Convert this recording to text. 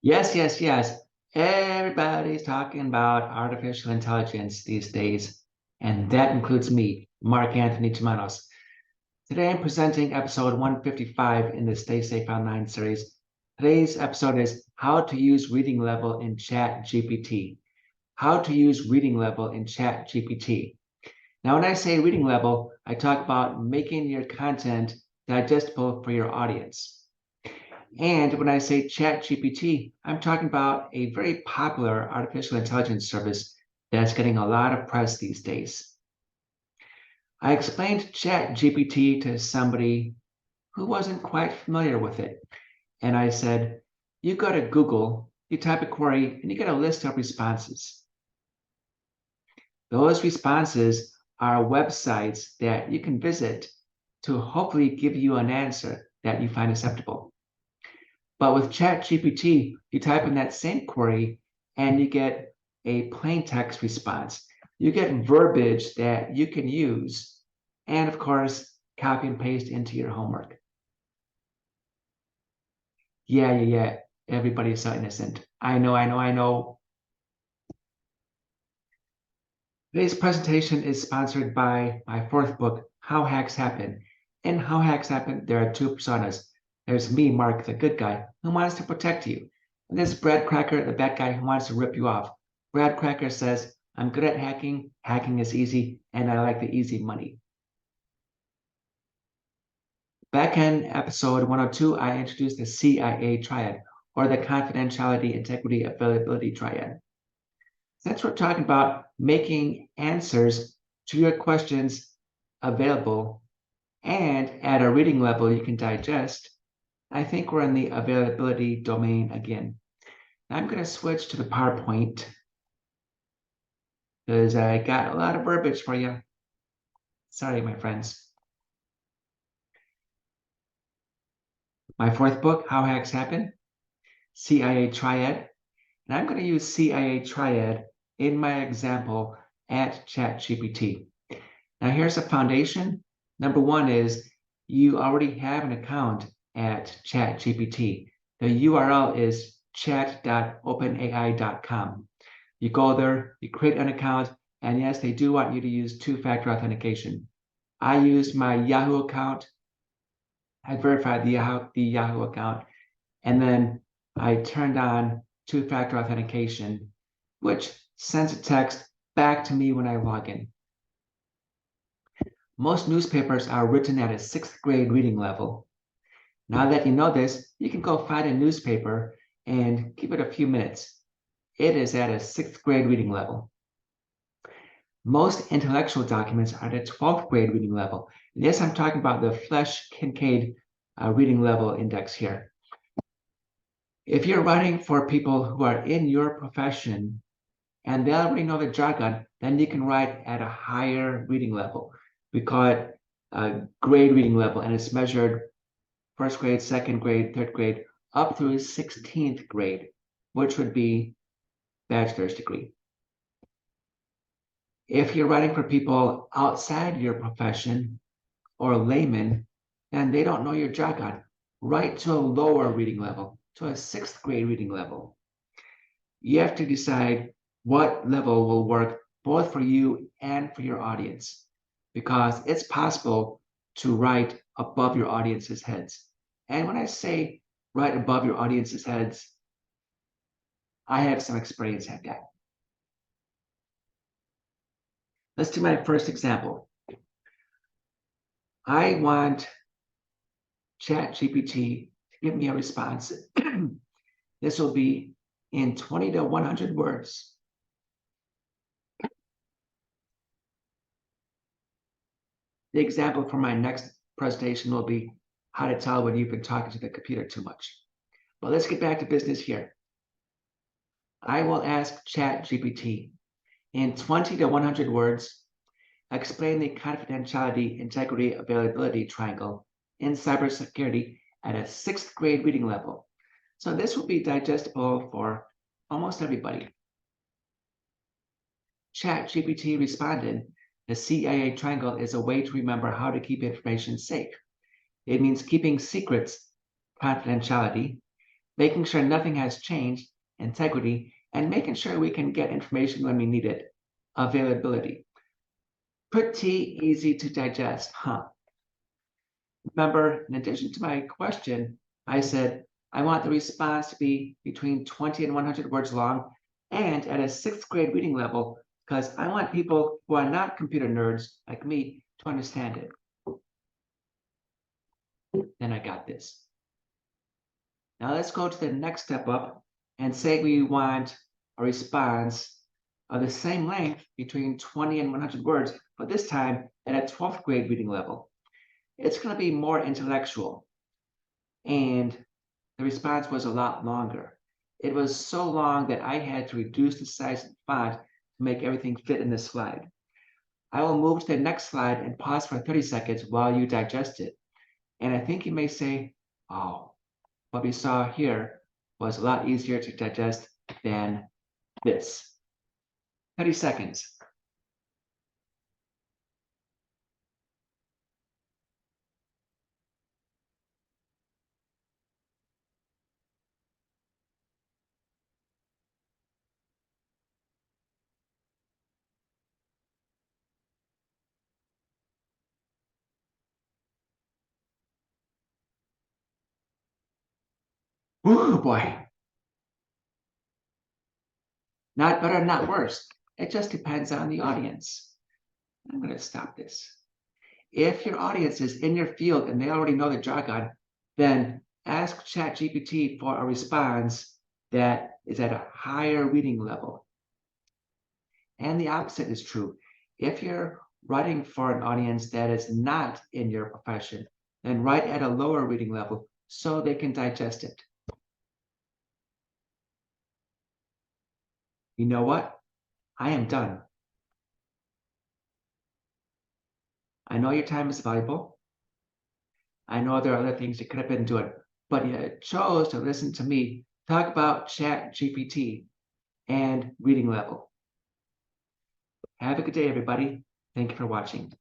Yes, yes, yes. Everybody's talking about artificial intelligence these days, and that includes me, Mark Anthony Germanos. Today I'm presenting episode 155 in the Stay Safe Online series. Today's episode is How to Use Reading Level in ChatGPT. How to use reading level in ChatGPT. Now, when I say reading level, I talk about making your content digestible for your audience. And when I say ChatGPT, I'm talking about a very popular artificial intelligence service that's getting a lot of press these days. I explained ChatGPT to somebody who wasn't quite familiar with it. And I said, you go to Google, you type a query, and you get a list of responses. Those responses are websites that you can visit to hopefully give you an answer that you find acceptable. But with ChatGPT, you type in that same query and you get a plain text response. You get verbiage that you can use and, of course, copy and paste into your homework. Yeah. Everybody's so innocent. I know. Today's presentation is sponsored by my fourth book, How Hacks Happen. In How Hacks Happen, there are two personas. There's me, Mark, the good guy, who wants to protect you. And there's Brad Cracker, the bad guy who wants to rip you off. Brad Cracker says, I'm good at hacking, hacking is easy, and I like the easy money. Back in episode 102, I introduced the CIA triad, or the confidentiality, integrity, availability triad. Since we're talking about making answers to your questions available and at a reading level you can digest, I think we're in the availability domain again. Now I'm going to switch to the PowerPoint because I got a lot of verbiage for you. Sorry, my friends. My fourth book, How Hacks Happen, CIA Triad. And I'm going to use CIA Triad in my example at ChatGPT. Now here's a foundation. Number one is you already have an account at ChatGPT. The URL is chat.openai.com. You go there, you create an account, and yes, they do want you to use two-factor authentication. I used my Yahoo account. I verified the Yahoo account, and then I turned on two-factor authentication, which sends a text back to me when I log in. Most newspapers are written at a 6th grade reading level. Now that you know this, you can go find a newspaper and give it a few minutes. It is at a 6th grade reading level. Most intellectual documents are at a 12th grade reading level. And yes, I'm talking about the Flesch-Kincaid reading level index here. If you're writing for people who are in your profession and they already know the jargon, then you can write at a higher reading level. We call it a grade reading level, and it's measured 1st grade, 2nd grade, 3rd grade, up through 16th grade, which would be bachelor's degree. If you're writing for people outside your profession or laymen, and they don't know your jargon, write to a lower reading level, to a 6th grade reading level. You have to decide what level will work both for you and for your audience, because it's possible to write above your audience's heads. And when I say write above your audience's heads, I have some experience at that. Let's do my first example. I want ChatGPT to give me a response. This will be in 20 to 100 words. The example for my next presentation will be how to tell when you've been talking to the computer too much. But let's get back to business here. I will ask ChatGPT in 20 to 100 words, explain the confidentiality, integrity, availability triangle in cybersecurity at a 6th grade reading level. So this will be digestible for almost everybody. ChatGPT responded, the CIA triangle is a way to remember how to keep information safe. It means keeping secrets, confidentiality, making sure nothing has changed, integrity, and making sure we can get information when we need it, availability. Pretty easy to digest, huh? Remember, in addition to my question, I said, I want the response to be between 20 and 100 words long and at a sixth grade reading level because I want people who are not computer nerds like me to understand it. Then I got this. Now let's go to the next step up and say we want a response of the same length between 20 and 100 words, but this time at a 12th grade reading level. It's going to be more intellectual. And the response was a lot longer. It was so long that I had to reduce the size of the font to make everything fit in the slide. I will move to the next slide and pause for 30 seconds while you digest it. And I think you may say, oh, what we saw here was a lot easier to digest than this. 30 seconds. Ooh, boy. Not better, not worse. It just depends on the audience. I'm going to stop this. If your audience is in your field and they already know the jargon, then ask ChatGPT for a response that is at a higher reading level. And the opposite is true. If you're writing for an audience that is not in your profession, then write at a lower reading level so they can digest it. You know what? I am done. I know your time is valuable. I know there are other things you could have been doing, but you chose to listen to me talk about ChatGPT and reading level. Have a good day, everybody. Thank you for watching.